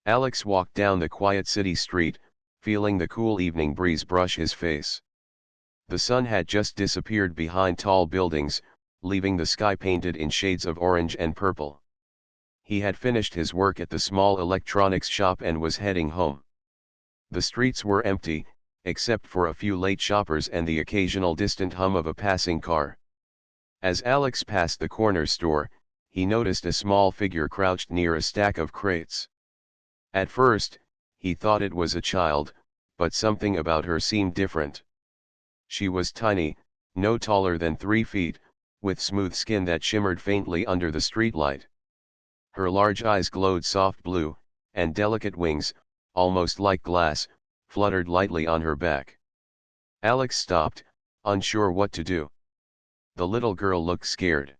Alex walked down the quiet city street, feeling the cool evening breeze brush his face. The sun had just disappeared behind tall buildings, leaving the sky painted in shades of orange and purple. He had finished his work at the small electronics shop and was heading home. The streets were empty, except for a few late shoppers and the occasional distant hum of a passing car. As Alex passed the corner store, he noticed a small figure crouched near a stack of crates. At first, he thought it was a child, but something about her seemed different. She was tiny, no taller than 3 feet, with smooth skin that shimmered faintly under the streetlight. Her large eyes glowed soft blue, and delicate wings, almost like glass, fluttered lightly on her back. Alex stopped, unsure what to do. The little girl looked scared.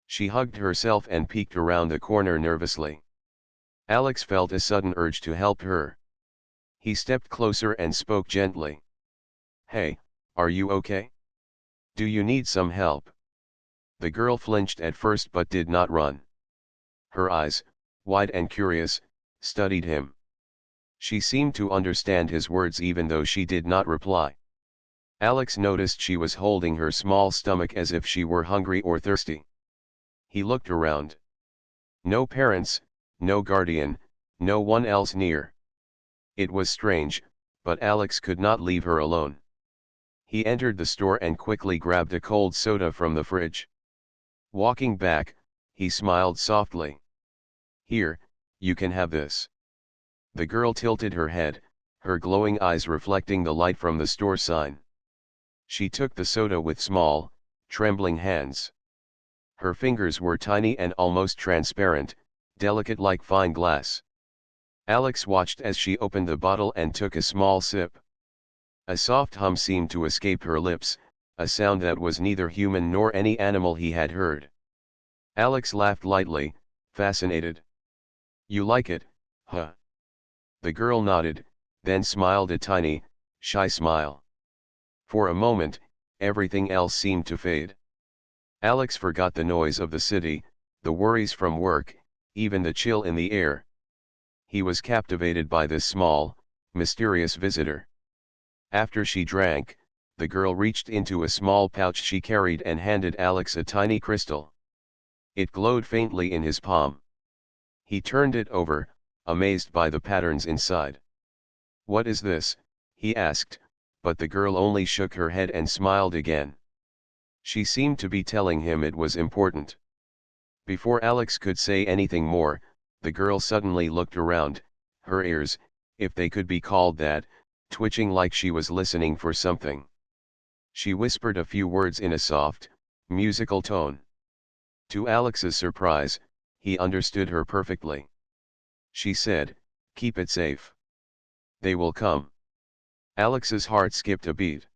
She hugged herself and peeked around the corner nervously. Alex felt a sudden urge to help her. He stepped closer and spoke gently. "Hey, are you okay? Do you need some help?" The girl flinched at first but did not run. Her eyes, wide and curious, studied him. She seemed to understand his words even though she did not reply. Alex noticed she was holding her small stomach as if she were hungry or thirsty. He looked around. No parents, no guardian, no one else near. It was strange, but Alex could not leave her alone. He entered the store and quickly grabbed a cold soda from the fridge. Walking back, he smiled softly. "Here, you can have this." The girl tilted her head, her glowing eyes reflecting the light from the store sign. She took the soda with small, trembling hands. Her fingers were tiny and almost transparent, delicate like fine glass. Alex watched as she opened the bottle and took a small sip. A soft hum seemed to escape her lips, a sound that was neither human nor any animal he had heard. Alex laughed lightly, fascinated. "You like it, huh?" The girl nodded, then smiled a tiny, shy smile. For a moment, everything else seemed to fade. Alex forgot the noise of the city, the worries from work, even the chill in the air. He was captivated by this small, mysterious visitor. After she drank, the girl reached into a small pouch she carried and handed Alex a tiny crystal. It glowed faintly in his palm. He turned it over, amazed by the patterns inside. "What is this?" he asked, but the girl only shook her head and smiled again. She seemed to be telling him it was important. Before Alex could say anything more, the girl suddenly looked around, her ears, if they could be called that, twitching like she was listening for something. She whispered a few words in a soft, musical tone. To Alex's surprise, he understood her perfectly. She said, "Keep it safe. They will come." Alex's heart skipped a beat.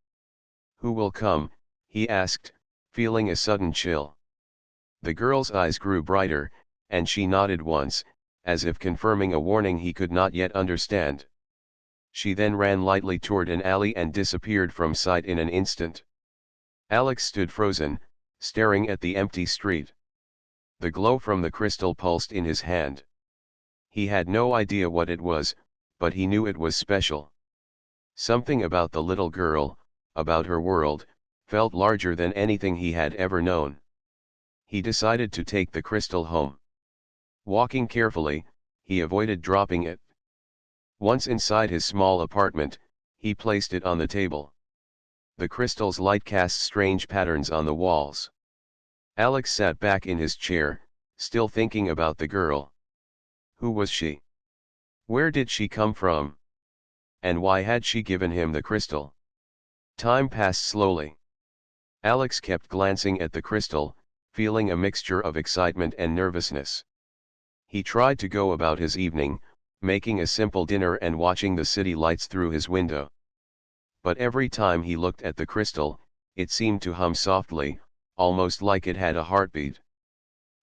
"Who will come?" he asked, feeling a sudden chill. The girl's eyes grew brighter, and she nodded once, as if confirming a warning he could not yet understand. She then ran lightly toward an alley and disappeared from sight in an instant. Alex stood frozen, staring at the empty street. The glow from the crystal pulsed in his hand. He had no idea what it was, but he knew it was special. Something about the little girl, about her world, felt larger than anything he had ever known. He decided to take the crystal home. Walking carefully, he avoided dropping it. Once inside his small apartment, he placed it on the table. The crystal's light cast strange patterns on the walls. Alex sat back in his chair, still thinking about the girl. Who was she? Where did she come from? And why had she given him the crystal? Time passed slowly. Alex kept glancing at the crystal, feeling a mixture of excitement and nervousness. He tried to go about his evening, making a simple dinner and watching the city lights through his window. But every time he looked at the crystal, it seemed to hum softly, almost like it had a heartbeat.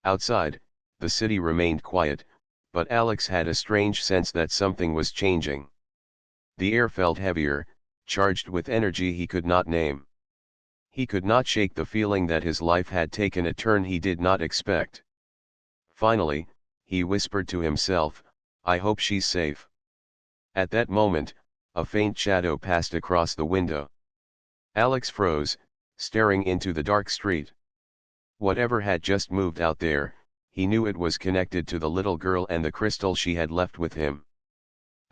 Outside, the city remained quiet, but Alex had a strange sense that something was changing. The air felt heavier, charged with energy he could not name. He could not shake the feeling that his life had taken a turn he did not expect. Finally, he whispered to himself, I hope she's safe. At that moment, a faint shadow passed across the window. Alex froze, staring into the dark street. Whatever had just moved out there, he knew it was connected to the little girl and the crystal she had left with him.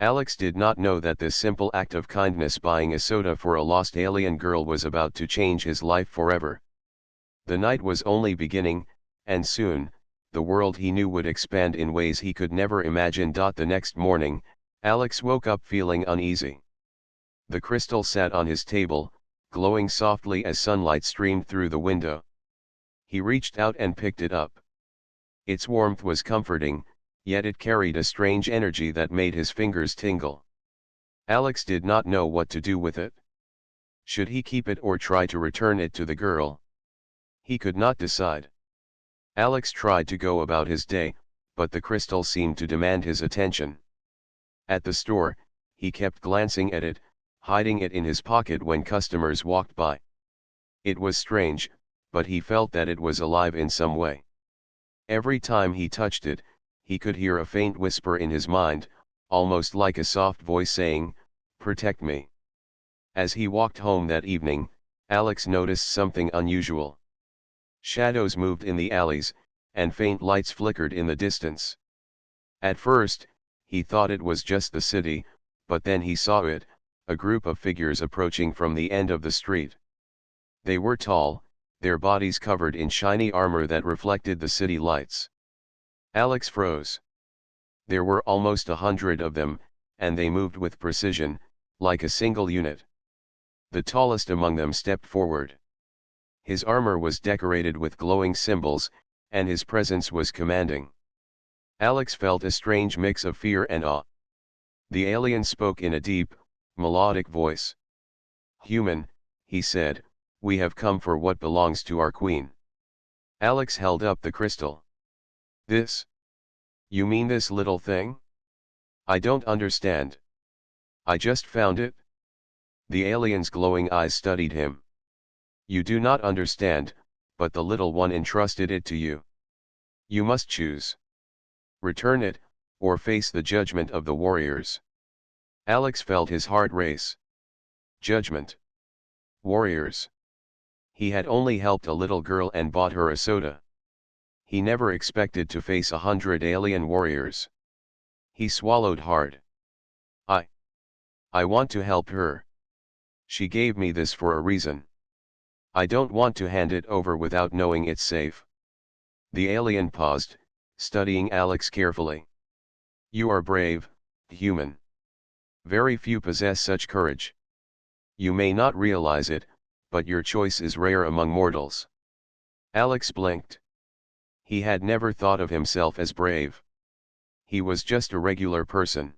Alex did not know that this simple act of kindness, buying a soda for a lost alien girl, was about to change his life forever. The night was only beginning, and soon, the world he knew would expand in ways he could never imagine. The next morning, Alex woke up feeling uneasy. The crystal sat on his table, glowing softly as sunlight streamed through the window. He reached out and picked it up. Its warmth was comforting, yet it carried a strange energy that made his fingers tingle. Alex did not know what to do with it. Should he keep it or try to return it to the girl? He could not decide. Alex tried to go about his day, but the crystal seemed to demand his attention. At the store, he kept glancing at it, hiding it in his pocket when customers walked by. It was strange, but he felt that it was alive in some way. Every time he touched it, he could hear a faint whisper in his mind, almost like a soft voice saying, "Protect me." As he walked home that evening, Alex noticed something unusual. Shadows moved in the alleys, and faint lights flickered in the distance. At first, he thought it was just the city, but then he saw it, a group of figures approaching from the end of the street. They were tall, their bodies covered in shiny armor that reflected the city lights. Alex froze. There were almost 100 of them, and they moved with precision, like a single unit. The tallest among them stepped forward. His armor was decorated with glowing symbols, and his presence was commanding. Alex felt a strange mix of fear and awe. The alien spoke in a deep, melodic voice. "Human," he said, "we have come for what belongs to our queen." Alex held up the crystal. "This? You mean this little thing? I don't understand. I just found it." The alien's glowing eyes studied him. "You do not understand, but the little one entrusted it to you. You must choose. Return it, or face the judgment of the warriors." Alex felt his heart race. Judgment. Warriors. He had only helped a little girl and bought her a soda. He never expected to face 100 alien warriors. He swallowed hard. I want to help her. She gave me this for a reason. I don't want to hand it over without knowing it's safe." The alien paused, studying Alex carefully. "You are brave, human. Very few possess such courage. You may not realize it, but your choice is rare among mortals." Alex blinked. He had never thought of himself as brave. He was just a regular person.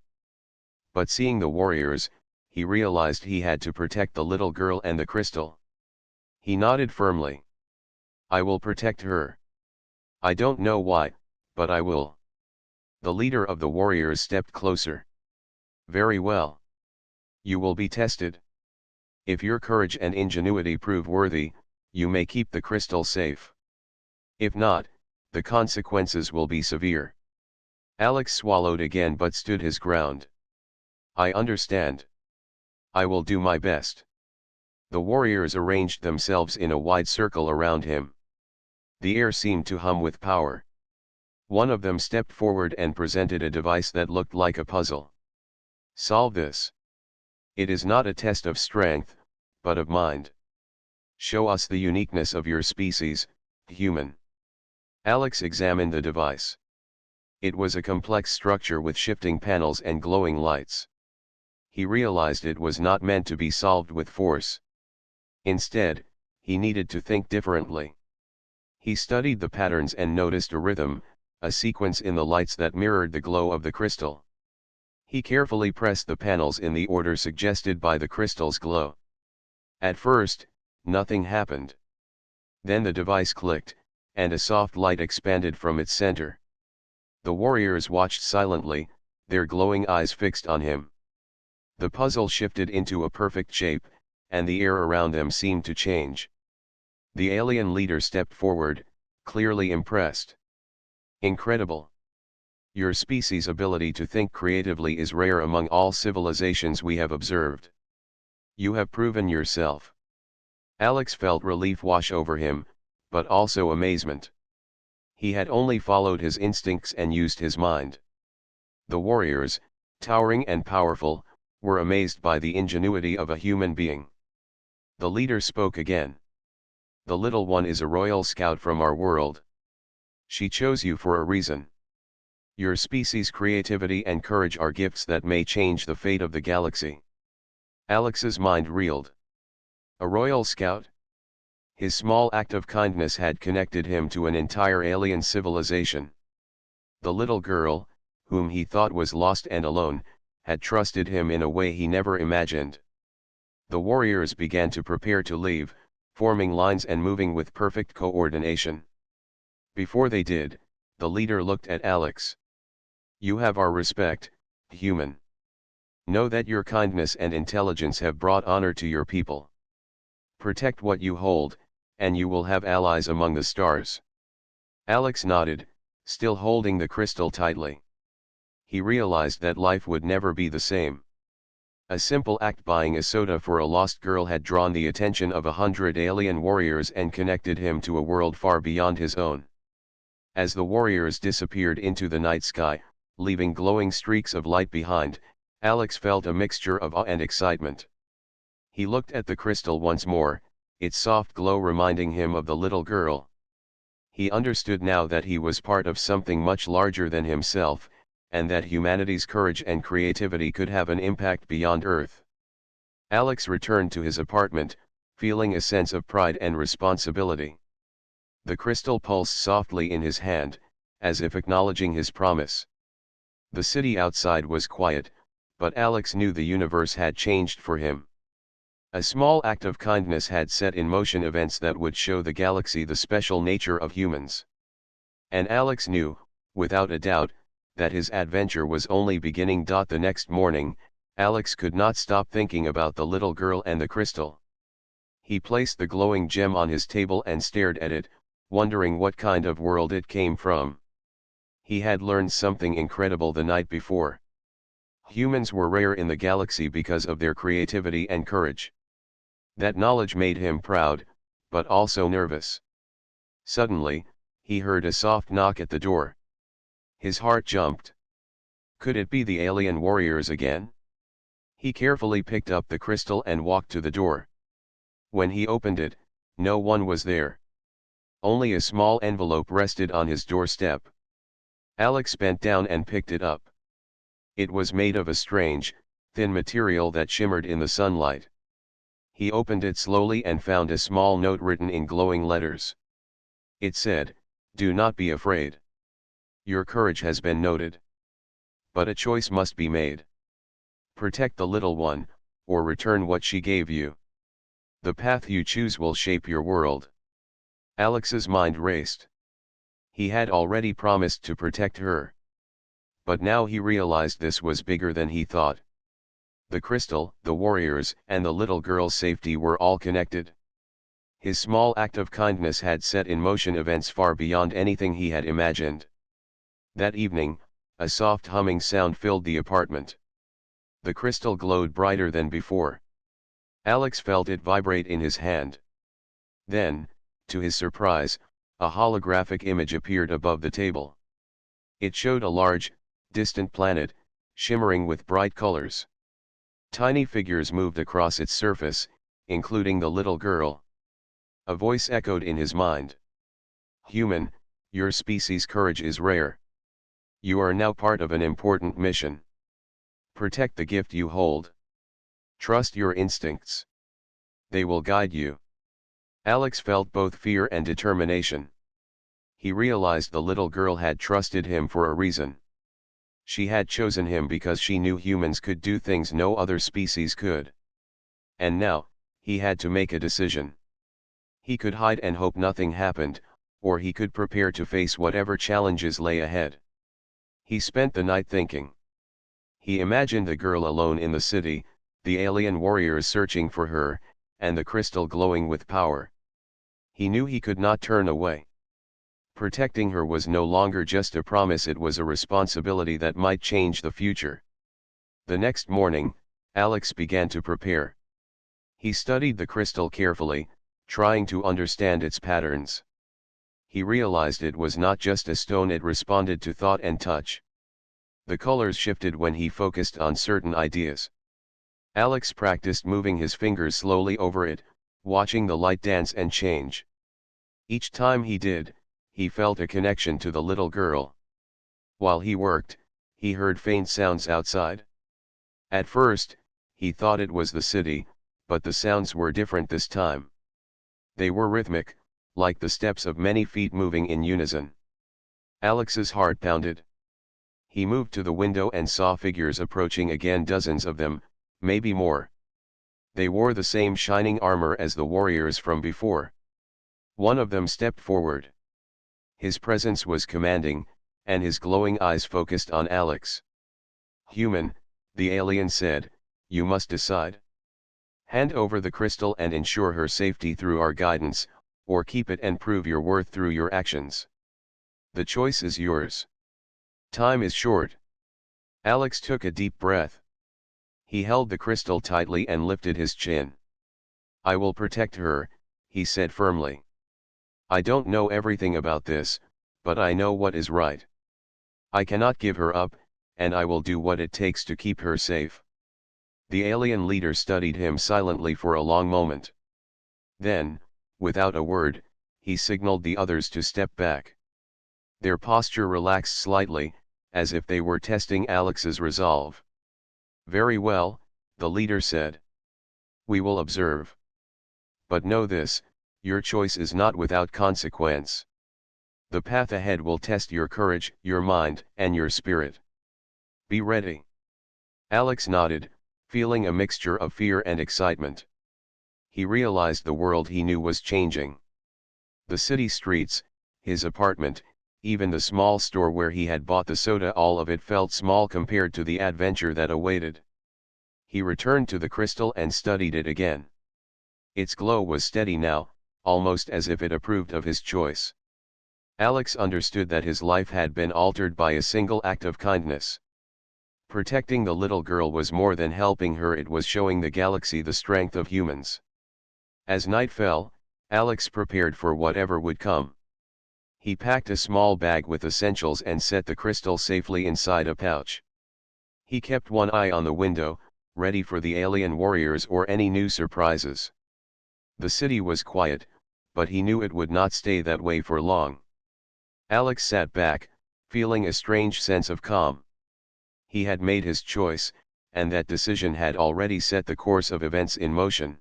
But seeing the warriors, he realized he had to protect the little girl and the crystal. He nodded firmly. "I will protect her. I don't know why, but I will." The leader of the warriors stepped closer. "Very well. You will be tested. If your courage and ingenuity prove worthy, you may keep the crystal safe. If not, the consequences will be severe." Alex swallowed again but stood his ground. "I understand. I will do my best." The warriors arranged themselves in a wide circle around him. The air seemed to hum with power. One of them stepped forward and presented a device that looked like a puzzle. "Solve this. It is not a test of strength, but of mind. Show us the uniqueness of your species, human." Alex examined the device. It was a complex structure with shifting panels and glowing lights. He realized it was not meant to be solved with force. Instead, he needed to think differently. He studied the patterns and noticed a rhythm, a sequence in the lights that mirrored the glow of the crystal. He carefully pressed the panels in the order suggested by the crystal's glow. At first, nothing happened. Then the device clicked, and a soft light expanded from its center. The warriors watched silently, their glowing eyes fixed on him. The puzzle shifted into a perfect shape, and the air around them seemed to change. The alien leader stepped forward, clearly impressed. "Incredible. Your species' ability to think creatively is rare among all civilizations we have observed. You have proven yourself. Alex felt relief wash over him, but also amazement. He had only followed his instincts and used his mind. The warriors, towering and powerful, were amazed by the ingenuity of a human being. The leader spoke again. The little one is a royal scout from our world. She chose you for a reason. Your species' creativity and courage are gifts that may change the fate of the galaxy. Alex's mind reeled. A royal scout? His small act of kindness had connected him to an entire alien civilization. The little girl, whom he thought was lost and alone, had trusted him in a way he never imagined. The warriors began to prepare to leave, forming lines and moving with perfect coordination. Before they did, the leader looked at Alex. You have our respect, human. Know that your kindness and intelligence have brought honor to your people. Protect what you hold, and you will have allies among the stars. Alex nodded, still holding the crystal tightly. He realized that life would never be the same. A simple act, buying a soda for a lost girl, had drawn the attention of 100 alien warriors and connected him to a world far beyond his own. As the warriors disappeared into the night sky, leaving glowing streaks of light behind, Alex felt a mixture of awe and excitement. He looked at the crystal once more, its soft glow reminding him of the little girl. He understood now that he was part of something much larger than himself, and that humanity's courage and creativity could have an impact beyond Earth. Alex returned to his apartment, feeling a sense of pride and responsibility. The crystal pulsed softly in his hand, as if acknowledging his promise. The city outside was quiet, but Alex knew the universe had changed for him. A small act of kindness had set in motion events that would show the galaxy the special nature of humans. And Alex knew, without a doubt, that his adventure was only beginning. The next morning, Alex could not stop thinking about the little girl and the crystal. He placed the glowing gem on his table and stared at it, wondering what kind of world it came from. He had learned something incredible the night before. Humans were rare in the galaxy because of their creativity and courage. That knowledge made him proud, but also nervous. Suddenly, he heard a soft knock at the door. His heart jumped. Could it be the alien warriors again? He carefully picked up the crystal and walked to the door. When he opened it, no one was there. Only a small envelope rested on his doorstep. Alex bent down and picked it up. It was made of a strange, thin material that shimmered in the sunlight. He opened it slowly and found a small note written in glowing letters. It said, "Do not be afraid. Your courage has been noted. But a choice must be made. Protect the little one, or return what she gave you. The path you choose will shape your world." Alex's mind raced. He had already promised to protect her. But now he realized this was bigger than he thought. The crystal, the warriors, and the little girl's safety were all connected. His small act of kindness had set in motion events far beyond anything he had imagined. That evening, a soft humming sound filled the apartment. The crystal glowed brighter than before. Alex felt it vibrate in his hand. Then, to his surprise, a holographic image appeared above the table. It showed a large, distant planet, shimmering with bright colors. Tiny figures moved across its surface, including the little girl. A voice echoed in his mind. "Human, your species' courage is rare. You are now part of an important mission. Protect the gift you hold. Trust your instincts. They will guide you." Alex felt both fear and determination. He realized the little girl had trusted him for a reason. She had chosen him because she knew humans could do things no other species could. And now, he had to make a decision. He could hide and hope nothing happened, or he could prepare to face whatever challenges lay ahead. He spent the night thinking. He imagined the girl alone in the city, the alien warriors searching for her, and the crystal glowing with power. He knew he could not turn away. Protecting her was no longer just a promise, it was a responsibility that might change the future. The next morning, Alex began to prepare. He studied the crystal carefully, trying to understand its patterns. He realized it was not just a stone, it responded to thought and touch. The colors shifted when he focused on certain ideas. Alex practiced moving his fingers slowly over it, watching the light dance and change. Each time he did, he felt a connection to the little girl. While he worked, he heard faint sounds outside. At first, he thought it was the city, but the sounds were different this time. They were rhythmic, like the steps of many feet moving in unison. Alex's heart pounded. He moved to the window and saw figures approaching again, dozens of them, maybe more. They wore the same shining armor as the warriors from before. One of them stepped forward. His presence was commanding, and his glowing eyes focused on Alex. "Human," the alien said, "you must decide. Hand over the crystal and ensure her safety through our guidance, or keep it and prove your worth through your actions. The choice is yours. Time is short." Alex took a deep breath. He held the crystal tightly and lifted his chin. "I will protect her," he said firmly. "I don't know everything about this, but I know what is right. I cannot give her up, and I will do what it takes to keep her safe." The alien leader studied him silently for a long moment. Then, without a word, he signaled the others to step back. Their posture relaxed slightly, as if they were testing Alex's resolve. "Very well," the leader said. "We will observe. But know this, your choice is not without consequence. The path ahead will test your courage, your mind, and your spirit. Be ready." Alex nodded, feeling a mixture of fear and excitement. He realized the world he knew was changing. The city streets, his apartment, even the small store where he had bought the soda, all of it felt small compared to the adventure that awaited. He returned to the crystal and studied it again. Its glow was steady now, almost as if it approved of his choice. Alex understood that his life had been altered by a single act of kindness. Protecting the little girl was more than helping her, it was showing the galaxy the strength of humans. As night fell, Alex prepared for whatever would come. He packed a small bag with essentials and set the crystal safely inside a pouch. He kept one eye on the window, ready for the alien warriors or any new surprises. The city was quiet, but he knew it would not stay that way for long. Alex sat back, feeling a strange sense of calm. He had made his choice, and that decision had already set the course of events in motion.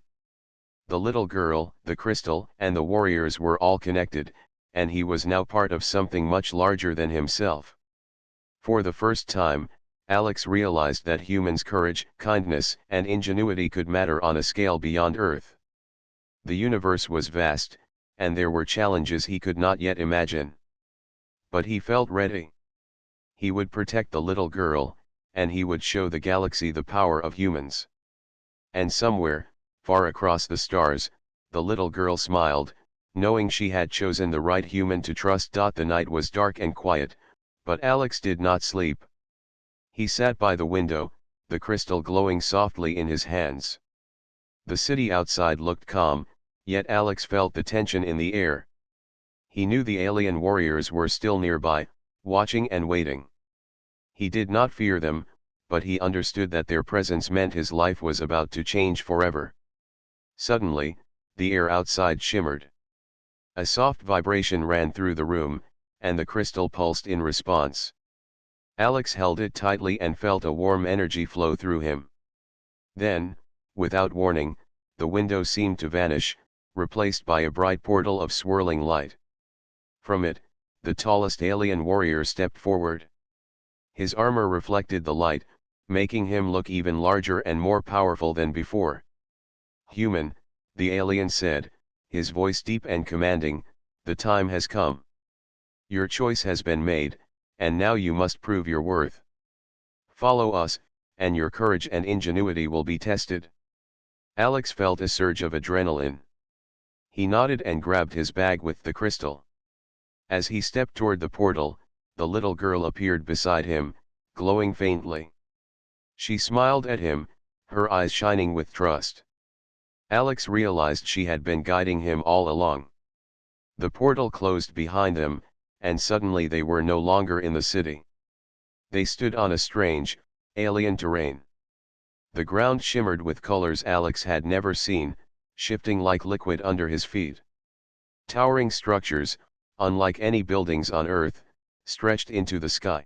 The little girl, the crystal, and the warriors were all connected, and he was now part of something much larger than himself. For the first time, Alex realized that humans' courage, kindness, and ingenuity could matter on a scale beyond Earth. The universe was vast, and there were challenges he could not yet imagine. But he felt ready. He would protect the little girl, and he would show the galaxy the power of humans. And somewhere, far across the stars, the little girl smiled, knowing she had chosen the right human to trust. The night was dark and quiet, but Alex did not sleep. He sat by the window, the crystal glowing softly in his hands. The city outside looked calm, yet Alex felt the tension in the air. He knew the alien warriors were still nearby, watching and waiting. He did not fear them, but he understood that their presence meant his life was about to change forever. Suddenly, the air outside shimmered. A soft vibration ran through the room, and the crystal pulsed in response. Alex held it tightly and felt a warm energy flow through him. Then, without warning, the window seemed to vanish, replaced by a bright portal of swirling light. From it, the tallest alien warrior stepped forward. His armor reflected the light, making him look even larger and more powerful than before. "Human," the alien said, his voice deep and commanding, "the time has come. Your choice has been made, and now you must prove your worth. Follow us, and your courage and ingenuity will be tested." Alex felt a surge of adrenaline. He nodded and grabbed his bag with the crystal. As he stepped toward the portal, the little girl appeared beside him, glowing faintly. She smiled at him, her eyes shining with trust. Alex realized she had been guiding him all along. The portal closed behind them, and suddenly they were no longer in the city. They stood on a strange, alien terrain. The ground shimmered with colors Alex had never seen, shifting like liquid under his feet. Towering structures, unlike any buildings on Earth, stretched into the sky.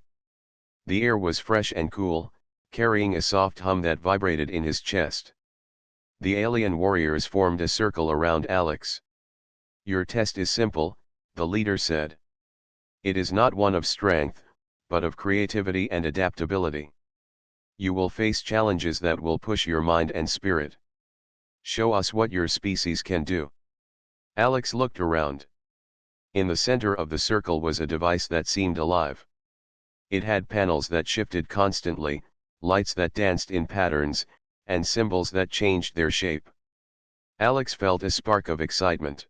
The air was fresh and cool, carrying a soft hum that vibrated in his chest. The alien warriors formed a circle around Alex. "Your test is simple," the leader said. "It is not one of strength, but of creativity and adaptability. You will face challenges that will push your mind and spirit. Show us what your species can do." Alex looked around. In the center of the circle was a device that seemed alive. It had panels that shifted constantly, lights that danced in patterns, and symbols that changed their shape. Alex felt a spark of excitement.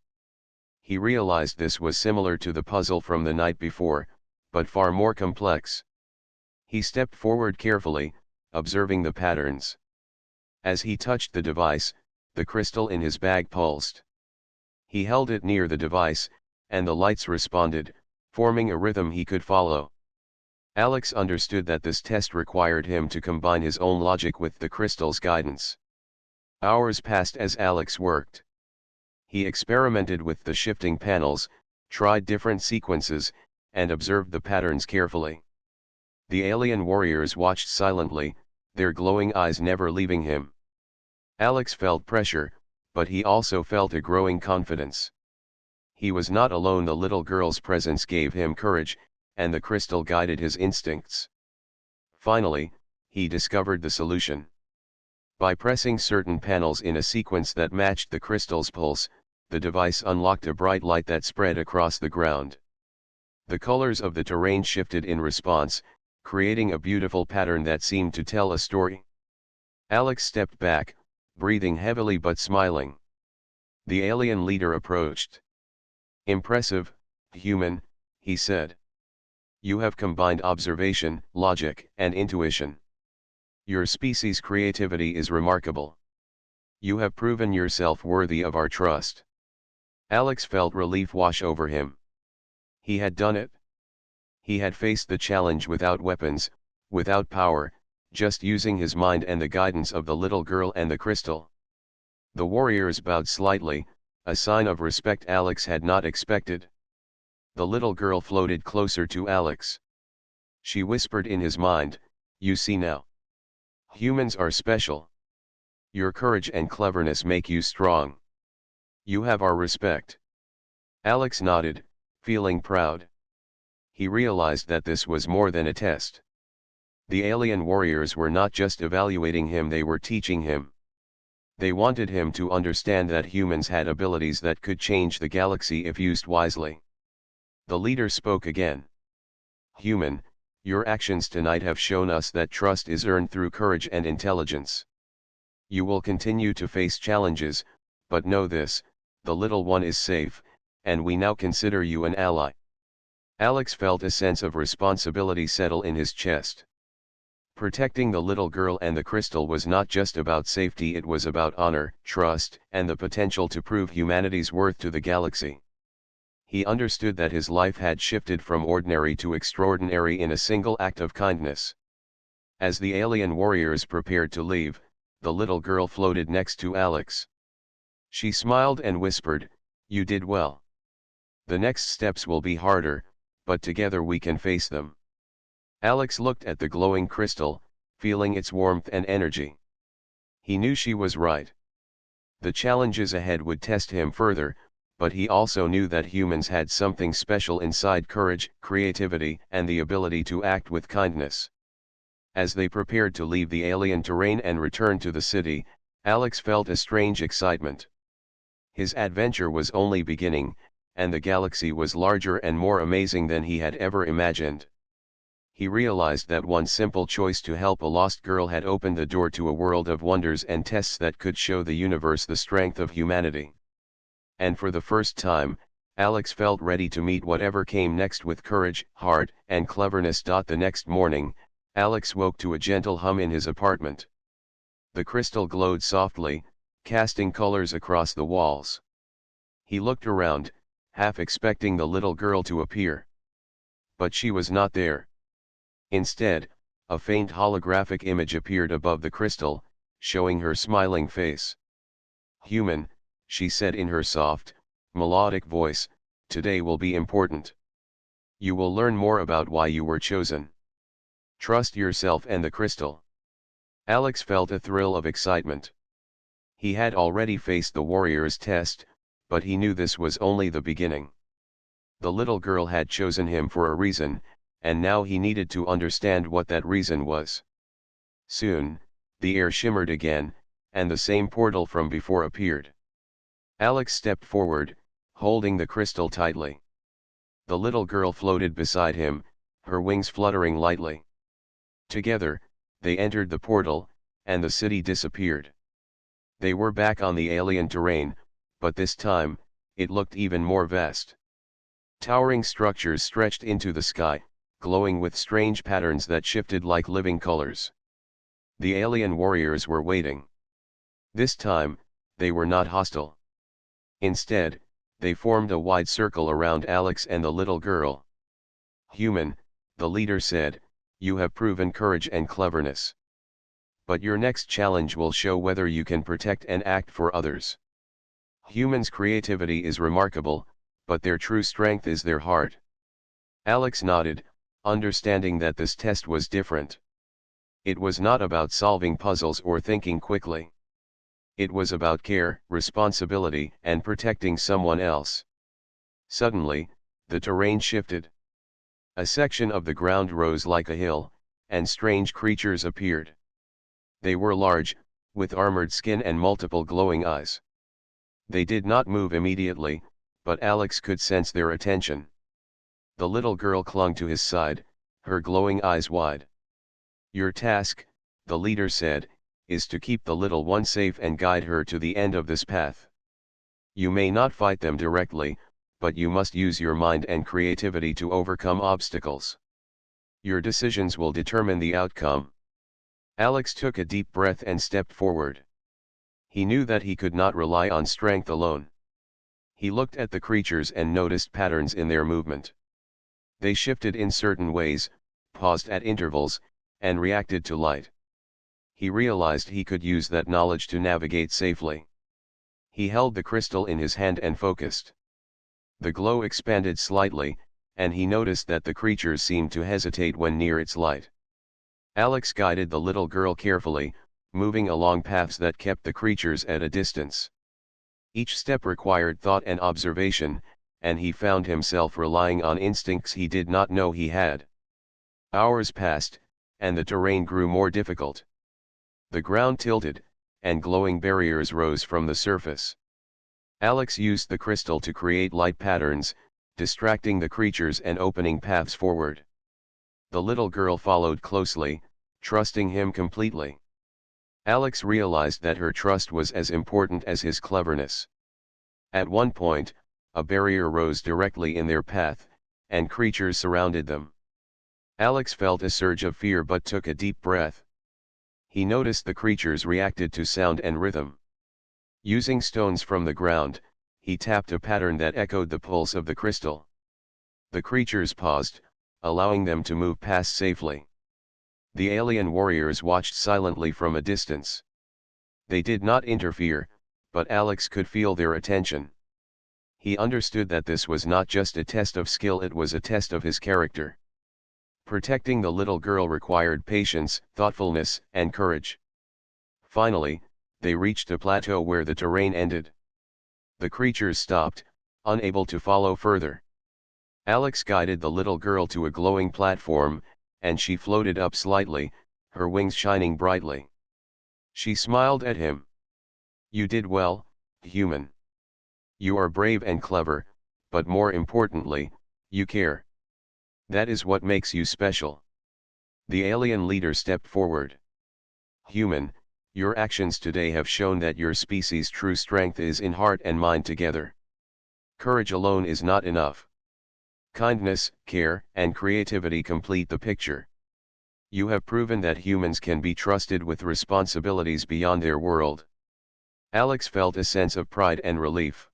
He realized this was similar to the puzzle from the night before, but far more complex. He stepped forward carefully, observing the patterns. As he touched the device, the crystal in his bag pulsed. He held it near the device, and the lights responded, forming a rhythm he could follow. Alex understood that this test required him to combine his own logic with the crystal's guidance. Hours passed as Alex worked. He experimented with the shifting panels, tried different sequences, and observed the patterns carefully. The alien warriors watched silently, their glowing eyes never leaving him. Alex felt pressure, but he also felt a growing confidence. He was not alone. The little girl's presence gave him courage, and the crystal guided his instincts. Finally, he discovered the solution. By pressing certain panels in a sequence that matched the crystal's pulse, the device unlocked a bright light that spread across the ground. The colors of the terrain shifted in response, creating a beautiful pattern that seemed to tell a story. Alex stepped back, breathing heavily but smiling. The alien leader approached. "Impressive, human," he said. "You have combined observation, logic, and intuition. Your species' creativity is remarkable. You have proven yourself worthy of our trust." Alex felt relief wash over him. He had done it. He had faced the challenge without weapons, without power, just using his mind and the guidance of the little girl and the crystal. The warriors bowed slightly, a sign of respect Alex had not expected. The little girl floated closer to Alex. She whispered in his mind, "You see now. Humans are special. Your courage and cleverness make you strong. You have our respect." Alex nodded, feeling proud. He realized that this was more than a test. The alien warriors were not just evaluating him, they were teaching him. They wanted him to understand that humans had abilities that could change the galaxy if used wisely. The leader spoke again. "Human, your actions tonight have shown us that trust is earned through courage and intelligence. You will continue to face challenges, but know this, the little one is safe, and we now consider you an ally." Alex felt a sense of responsibility settle in his chest. Protecting the little girl and the crystal was not just about safety, it was about honor, trust, and the potential to prove humanity's worth to the galaxy. He understood that his life had shifted from ordinary to extraordinary in a single act of kindness. As the alien warriors prepared to leave, the little girl floated next to Alex. She smiled and whispered, "You did well. The next steps will be harder, but together we can face them." Alex looked at the glowing crystal, feeling its warmth and energy. He knew she was right. The challenges ahead would test him further, but he also knew that humans had something special inside: courage, creativity, and the ability to act with kindness. As they prepared to leave the alien terrain and return to the city, Alex felt a strange excitement. His adventure was only beginning, and the galaxy was larger and more amazing than he had ever imagined. He realized that one simple choice to help a lost girl had opened the door to a world of wonders and tests that could show the universe the strength of humanity. And for the first time, Alex felt ready to meet whatever came next with courage, heart, and cleverness. The next morning, Alex woke to a gentle hum in his apartment. The crystal glowed softly, casting colors across the walls. He looked around, half expecting the little girl to appear. But she was not there. Instead, a faint holographic image appeared above the crystal, showing her smiling face. "Human," she said in her soft, melodic voice, "today will be important. You will learn more about why you were chosen. Trust yourself and the crystal." Alex felt a thrill of excitement. He had already faced the warrior's test, but he knew this was only the beginning. The little girl had chosen him for a reason, and now he needed to understand what that reason was. Soon, the air shimmered again, and the same portal from before appeared. Alex stepped forward, holding the crystal tightly. The little girl floated beside him, her wings fluttering lightly. Together, they entered the portal, and the city disappeared. They were back on the alien terrain, but this time, it looked even more vast. Towering structures stretched into the sky, glowing with strange patterns that shifted like living colors. The alien warriors were waiting. This time, they were not hostile. Instead, they formed a wide circle around Alex and the little girl. "Human," the leader said, "you have proven courage and cleverness. But your next challenge will show whether you can protect and act for others. Humans' creativity is remarkable, but their true strength is their heart." Alex nodded, understanding that this test was different. It was not about solving puzzles or thinking quickly. It was about care, responsibility, and protecting someone else. Suddenly, the terrain shifted. A section of the ground rose like a hill, and strange creatures appeared. They were large, with armored skin and multiple glowing eyes. They did not move immediately, but Alex could sense their attention. The little girl clung to his side, her glowing eyes wide. "Your task," the leader said, "is to keep the little one safe and guide her to the end of this path. You may not fight them directly, but you must use your mind and creativity to overcome obstacles. Your decisions will determine the outcome." Alex took a deep breath and stepped forward. He knew that he could not rely on strength alone. He looked at the creatures and noticed patterns in their movement. They shifted in certain ways, paused at intervals, and reacted to light. He realized he could use that knowledge to navigate safely. He held the crystal in his hand and focused. The glow expanded slightly, and he noticed that the creatures seemed to hesitate when near its light. Alex guided the little girl carefully, moving along paths that kept the creatures at a distance. Each step required thought and observation, and he found himself relying on instincts he did not know he had. Hours passed, and the terrain grew more difficult. The ground tilted, and glowing barriers rose from the surface. Alex used the crystal to create light patterns, distracting the creatures and opening paths forward. The little girl followed closely, trusting him completely. Alex realized that her trust was as important as his cleverness. At one point, a barrier rose directly in their path, and creatures surrounded them. Alex felt a surge of fear but took a deep breath. He noticed the creatures reacted to sound and rhythm. Using stones from the ground, he tapped a pattern that echoed the pulse of the crystal. The creatures paused, allowing them to move past safely. The alien warriors watched silently from a distance. They did not interfere, but Alex could feel their attention. He understood that this was not just a test of skill, it was a test of his character. Protecting the little girl required patience, thoughtfulness, and courage. Finally, they reached a plateau where the terrain ended. The creatures stopped, unable to follow further. Alex guided the little girl to a glowing platform, and she floated up slightly, her wings shining brightly. She smiled at him. "You did well, human. You are brave and clever, but more importantly, you care. That is what makes you special." The alien leader stepped forward. "Human, your actions today have shown that your species' true strength is in heart and mind together. Courage alone is not enough. Kindness, care, and creativity complete the picture. You have proven that humans can be trusted with responsibilities beyond their world. Alex felt a sense of pride and relief.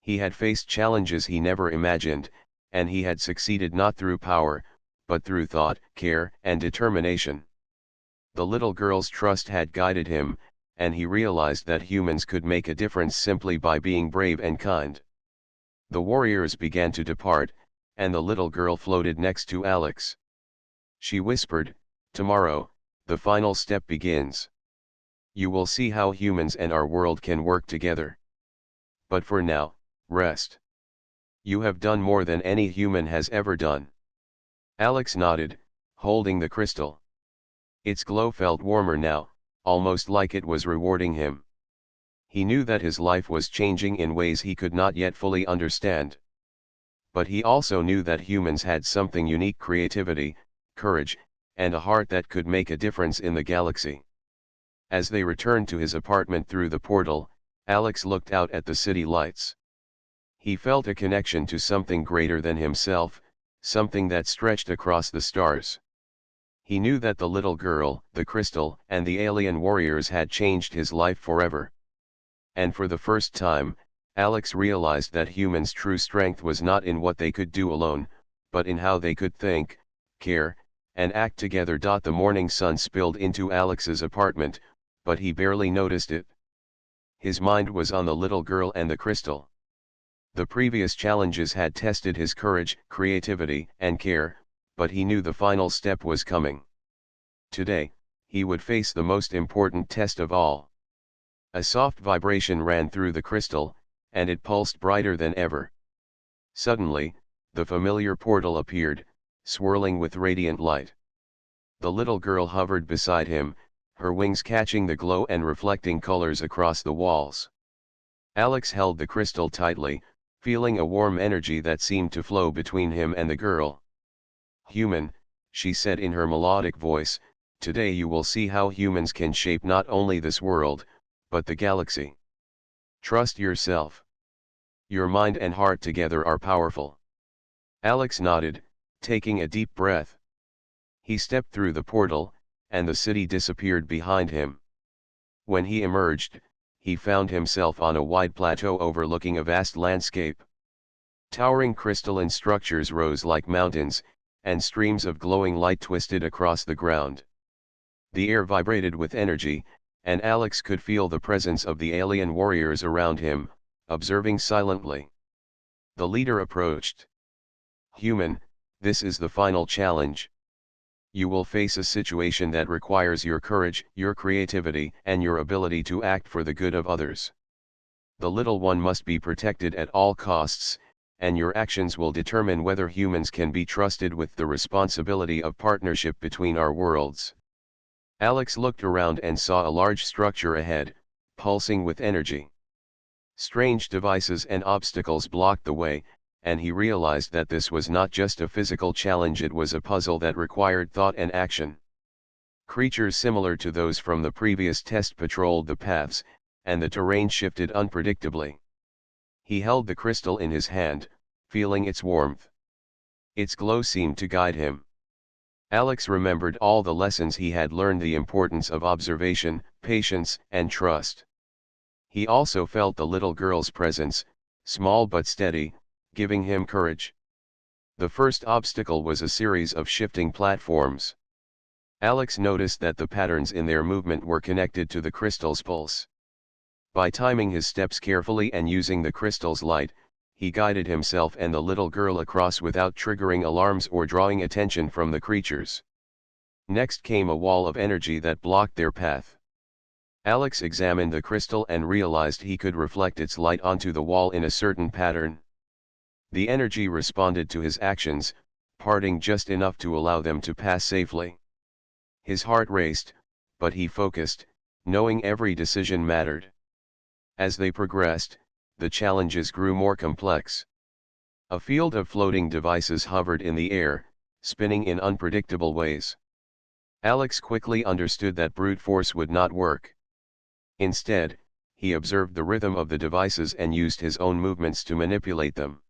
He had faced challenges he never imagined, and he had succeeded not through power, but through thought, care, and determination. The little girl's trust had guided him, and he realized that humans could make a difference simply by being brave and kind. The warriors began to depart, and the little girl floated next to Alex. She whispered, "Tomorrow, the final step begins. You will see how humans and our world can work together. But for now, rest. You have done more than any human has ever done." Alex nodded, holding the crystal. Its glow felt warmer now, almost like it was rewarding him. He knew that his life was changing in ways he could not yet fully understand. But he also knew that humans had something unique: creativity, courage, and a heart that could make a difference in the galaxy. As they returned to his apartment through the portal, Alex looked out at the city lights. He felt a connection to something greater than himself, something that stretched across the stars. He knew that the little girl, the crystal, and the alien warriors had changed his life forever. And for the first time, Alex realized that humans' true strength was not in what they could do alone, but in how they could think, care, and act together. The morning sun spilled into Alex's apartment, but he barely noticed it. His mind was on the little girl and the crystal. The previous challenges had tested his courage, creativity, and care, but he knew the final step was coming. Today, he would face the most important test of all. A soft vibration ran through the crystal, and it pulsed brighter than ever. Suddenly, the familiar portal appeared, swirling with radiant light. The little girl hovered beside him, her wings catching the glow and reflecting colors across the walls. Alex held the crystal tightly, feeling a warm energy that seemed to flow between him and the girl. "Human," she said in her melodic voice, "today you will see how humans can shape not only this world, but the galaxy. Trust yourself. Your mind and heart together are powerful." Alex nodded, taking a deep breath. He stepped through the portal, and the city disappeared behind him. When he emerged, he found himself on a wide plateau overlooking a vast landscape. Towering crystalline structures rose like mountains, and streams of glowing light twisted across the ground. The air vibrated with energy, and Alex could feel the presence of the alien warriors around him, observing silently. The leader approached. "Human, this is the final challenge. You will face a situation that requires your courage, your creativity, and your ability to act for the good of others. The little one must be protected at all costs, and your actions will determine whether humans can be trusted with the responsibility of partnership between our worlds." Alex looked around and saw a large structure ahead, pulsing with energy. Strange devices and obstacles blocked the way, and he realized that this was not just a physical challenge, it was a puzzle that required thought and action. Creatures similar to those from the previous test patrolled the paths, and the terrain shifted unpredictably. He held the crystal in his hand, feeling its warmth. Its glow seemed to guide him. Alex remembered all the lessons he had learned: the importance of observation, patience, and trust. He also felt the little girl's presence, small but steady, giving him courage. The first obstacle was a series of shifting platforms. Alex noticed that the patterns in their movement were connected to the crystal's pulse. By timing his steps carefully and using the crystal's light, he guided himself and the little girl across without triggering alarms or drawing attention from the creatures. Next came a wall of energy that blocked their path. Alex examined the crystal and realized he could reflect its light onto the wall in a certain pattern. The energy responded to his actions, parting just enough to allow them to pass safely. His heart raced, but he focused, knowing every decision mattered. As they progressed, the challenges grew more complex. A field of floating devices hovered in the air, spinning in unpredictable ways. Alex quickly understood that brute force would not work. Instead, he observed the rhythm of the devices and used his own movements to manipulate them.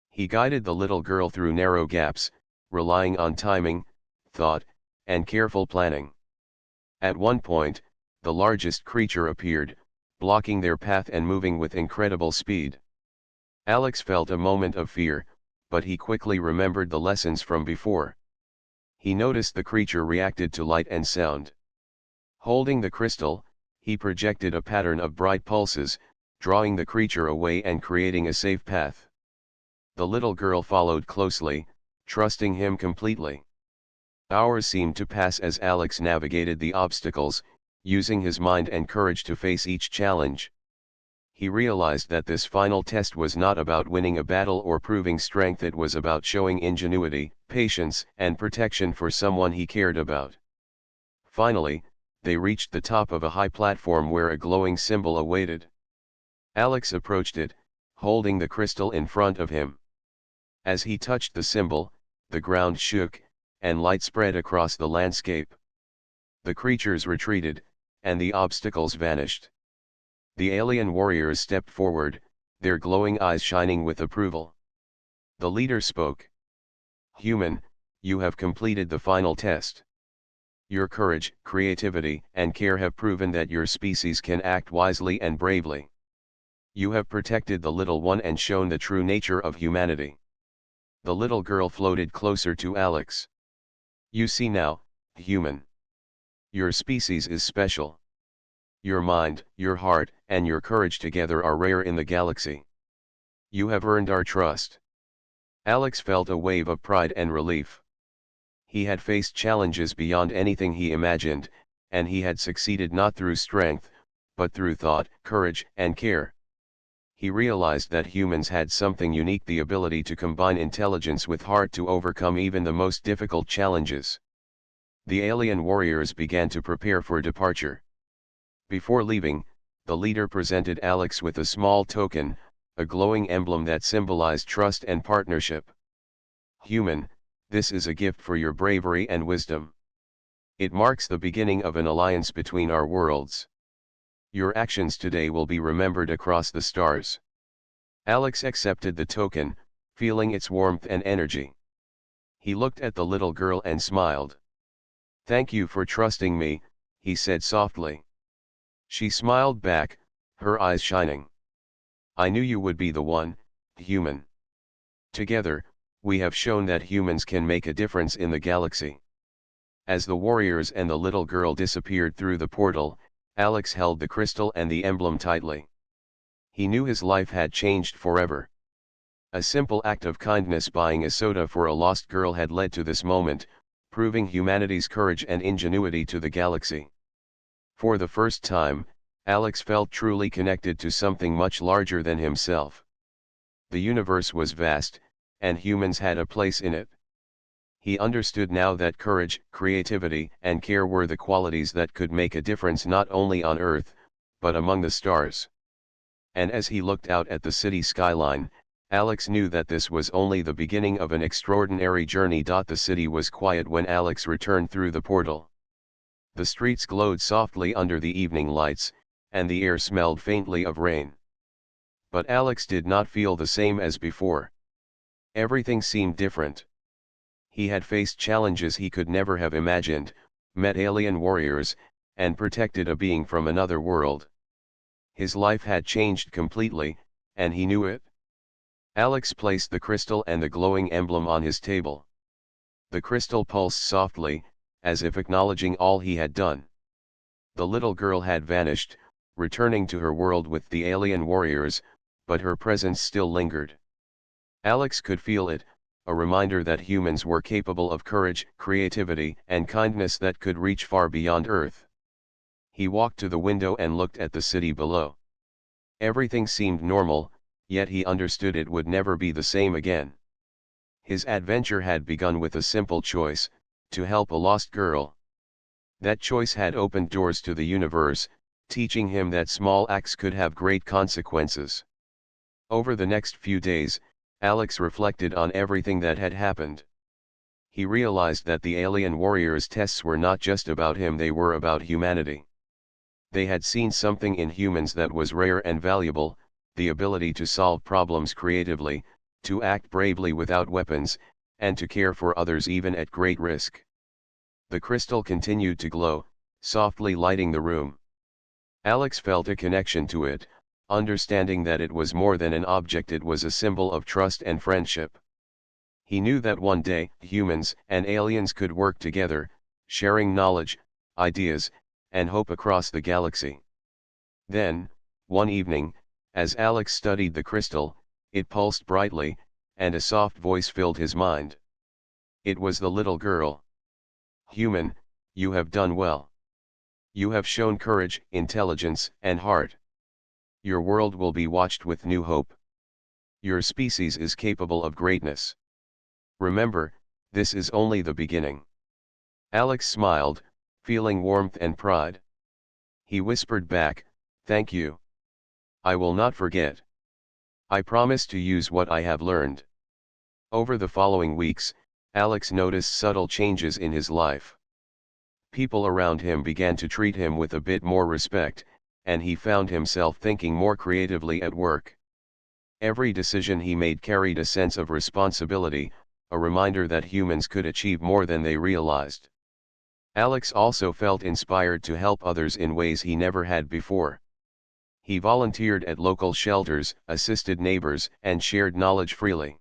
He guided the little girl through narrow gaps, relying on timing, thought, and careful planning. At one point, the largest creature appeared, blocking their path and moving with incredible speed. Alex felt a moment of fear, but he quickly remembered the lessons from before. He noticed the creature reacted to light and sound. Holding the crystal, he projected a pattern of bright pulses, drawing the creature away and creating a safe path. The little girl followed closely, trusting him completely. Hours seemed to pass as Alex navigated the obstacles, using his mind and courage to face each challenge. He realized that this final test was not about winning a battle or proving strength, it was about showing ingenuity, patience, and protection for someone he cared about. Finally, they reached the top of a high platform where a glowing symbol awaited. Alex approached it, holding the crystal in front of him. As he touched the symbol, the ground shook, and light spread across the landscape. The creatures retreated, and the obstacles vanished. The alien warriors stepped forward, their glowing eyes shining with approval. The leader spoke. "Human, you have completed the final test. Your courage, creativity, and care have proven that your species can act wisely and bravely. You have protected the little one and shown the true nature of humanity." The little girl floated closer to Alex. "You see now, human. Your species is special. Your mind, your heart, and your courage together are rare in the galaxy. You have earned our trust." Alex felt a wave of pride and relief. He had faced challenges beyond anything he imagined, and he had succeeded not through strength, but through thought, courage, and care. He realized that humans had something unique, the ability to combine intelligence with heart to overcome even the most difficult challenges. The alien warriors began to prepare for departure. Before leaving, the leader presented Alex with a small token, a glowing emblem that symbolized trust and partnership. "Human, this is a gift for your bravery and wisdom. It marks the beginning of an alliance between our worlds. Your actions today will be remembered across the stars." Alex accepted the token, feeling its warmth and energy. He looked at the little girl and smiled. "Thank you for trusting me," he said softly. She smiled back, her eyes shining. "I knew you would be the one, human. Together, we have shown that humans can make a difference in the galaxy." As the warriors and the little girl disappeared through the portal, Alex held the crystal and the emblem tightly. He knew his life had changed forever. A simple act of kindness, buying a soda for a lost girl, had led to this moment, proving humanity's courage and ingenuity to the galaxy. For the first time, Alex felt truly connected to something much larger than himself. The universe was vast, and humans had a place in it. He understood now that courage, creativity, and care were the qualities that could make a difference not only on Earth, but among the stars. And as he looked out at the city skyline, Alex knew that this was only the beginning of an extraordinary journey. The city was quiet when Alex returned through the portal. The streets glowed softly under the evening lights, and the air smelled faintly of rain. But Alex did not feel the same as before. Everything seemed different. He had faced challenges he could never have imagined, met alien warriors, and protected a being from another world. His life had changed completely, and he knew it. Alex placed the crystal and the glowing emblem on his table. The crystal pulsed softly, as if acknowledging all he had done. The little girl had vanished, returning to her world with the alien warriors, but her presence still lingered. Alex could feel it, a reminder that humans were capable of courage, creativity, and kindness that could reach far beyond Earth. He walked to the window and looked at the city below. Everything seemed normal, yet he understood it would never be the same again. His adventure had begun with a simple choice: to help a lost girl. That choice had opened doors to the universe, teaching him that small acts could have great consequences. Over the next few days, Alex reflected on everything that had happened. He realized that the alien warriors' tests were not just about him, they were about humanity. They had seen something in humans that was rare and valuable, the ability to solve problems creatively, to act bravely without weapons, and to care for others even at great risk. The crystal continued to glow, softly lighting the room. Alex felt a connection to it, understanding that it was more than an object, it was a symbol of trust and friendship. He knew that one day, humans and aliens could work together, sharing knowledge, ideas, and hope across the galaxy. Then, one evening, as Alex studied the crystal, it pulsed brightly, and a soft voice filled his mind. It was the little girl. "Human, you have done well. You have shown courage, intelligence, and heart. Your world will be watched with new hope. Your species is capable of greatness. Remember, this is only the beginning." Alex smiled, feeling warmth and pride. He whispered back, "Thank you. I will not forget. I promise to use what I have learned." Over the following weeks, Alex noticed subtle changes in his life. People around him began to treat him with a bit more respect, and he found himself thinking more creatively at work. Every decision he made carried a sense of responsibility, a reminder that humans could achieve more than they realized. Alex also felt inspired to help others in ways he never had before. He volunteered at local shelters, assisted neighbors, and shared knowledge freely.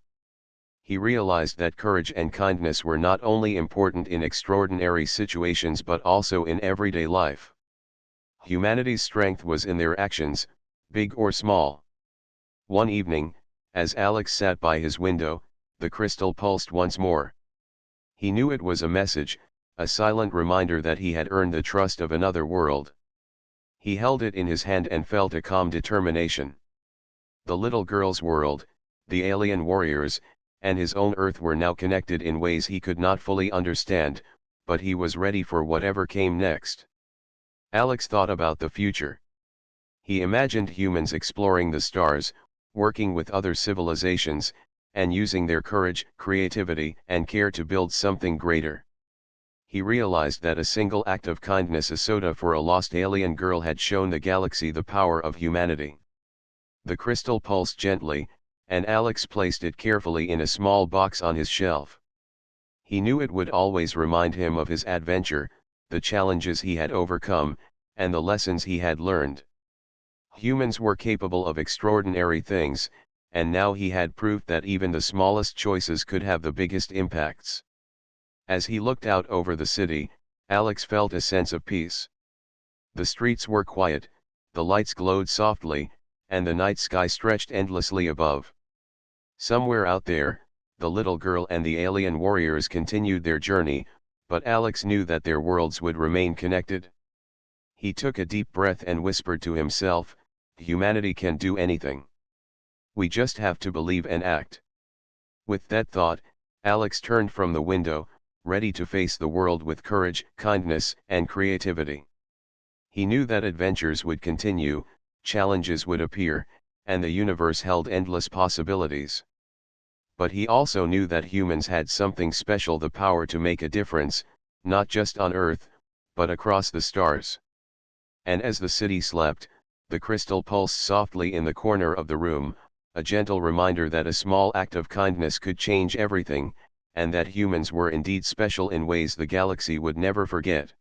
He realized that courage and kindness were not only important in extraordinary situations but also in everyday life. Humanity's strength was in their actions, big or small. One evening, as Alex sat by his window, the crystal pulsed once more. He knew it was a message, a silent reminder that he had earned the trust of another world. He held it in his hand and felt a calm determination. The little girl's world, the alien warriors, and his own Earth were now connected in ways he could not fully understand, but he was ready for whatever came next. Alex thought about the future. He imagined humans exploring the stars, working with other civilizations, and using their courage, creativity, and care to build something greater. He realized that a single act of kindness, a soda for a lost alien girl, had shown the galaxy the power of humanity. The crystal pulsed gently, and Alex placed it carefully in a small box on his shelf. He knew it would always remind him of his adventure, the challenges he had overcome, and the lessons he had learned. Humans were capable of extraordinary things, and now he had proof that even the smallest choices could have the biggest impacts. As he looked out over the city, Alex felt a sense of peace. The streets were quiet, the lights glowed softly, and the night sky stretched endlessly above. Somewhere out there, the little girl and the alien warriors continued their journey, but Alex knew that their worlds would remain connected. He took a deep breath and whispered to himself, "Humanity can do anything. We just have to believe and act." With that thought, Alex turned from the window, ready to face the world with courage, kindness, and creativity. He knew that adventures would continue, challenges would appear, and the universe held endless possibilities. But he also knew that humans had something special, the power to make a difference, not just on Earth, but across the stars. And as the city slept, the crystal pulsed softly in the corner of the room, a gentle reminder that a small act of kindness could change everything, and that humans were indeed special in ways the galaxy would never forget.